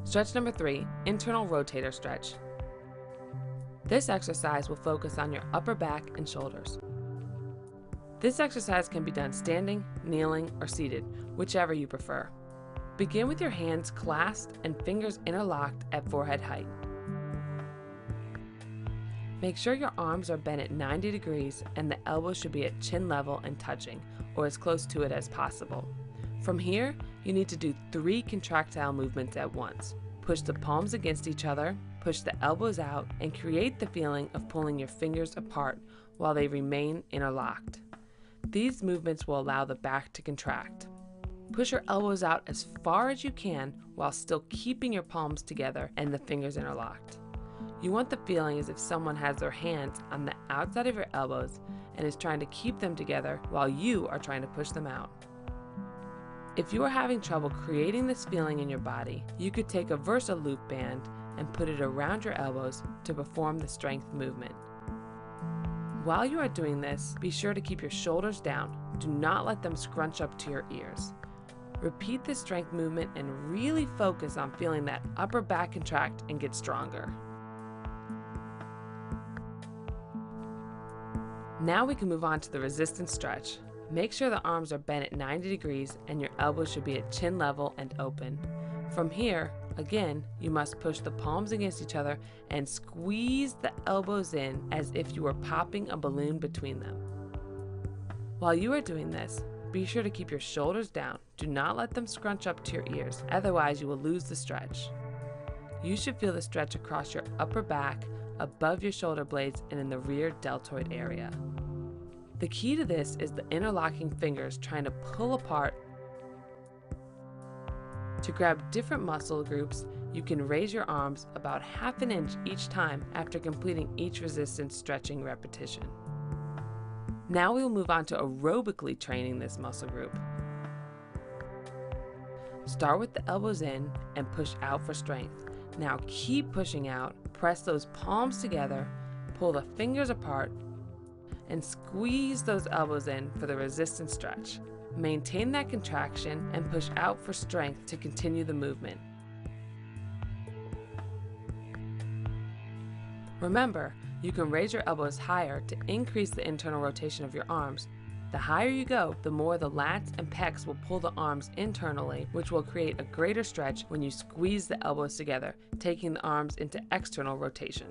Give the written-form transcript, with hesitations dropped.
Stretch number 3, internal rotator stretch. This exercise will focus on your upper back and shoulders. This exercise can be done standing, kneeling, or seated, whichever you prefer. Begin with your hands clasped and fingers interlocked at forehead height. Make sure your arms are bent at 90 degrees and the elbows should be at chin level and touching, or as close to it as possible. From here, you need to do 3 contractile movements at once. Push the palms against each other, push the elbows out, and create the feeling of pulling your fingers apart while they remain interlocked. These movements will allow the back to contract. Push your elbows out as far as you can while still keeping your palms together and the fingers interlocked. You want the feeling as if someone has their hands on the outside of your elbows and is trying to keep them together while you are trying to push them out. If you are having trouble creating this feeling in your body, you could take a Versa loop band and put it around your elbows to perform the strength movement. While you are doing this, be sure to keep your shoulders down. Do not let them scrunch up to your ears. Repeat this strength movement and really focus on feeling that upper back contract and get stronger. Now we can move on to the resistance stretch. Make sure the arms are bent at 90 degrees and your elbows should be at chin level and open. From here, again, you must push the palms against each other and squeeze the elbows in as if you were popping a balloon between them. While you are doing this, be sure to keep your shoulders down. Do not let them scrunch up to your ears, otherwise you will lose the stretch. You should feel the stretch across your upper back, above your shoulder blades, and in the rear deltoid area. The key to this is the interlocking fingers trying to pull apart. To grab different muscle groups, you can raise your arms about ½ an inch each time after completing each resistance stretching repetition. Now we will move on to aerobically training this muscle group. Start with the elbows in and push out for strength. Now keep pushing out, press those palms together, pull the fingers apart, and squeeze those elbows in for the resistance stretch. Maintain that contraction and push out for strength to continue the movement. Remember, you can raise your elbows higher to increase the internal rotation of your arms. The higher you go, the more the lats and pecs will pull the arms internally, which will create a greater stretch when you squeeze the elbows together, taking the arms into external rotation.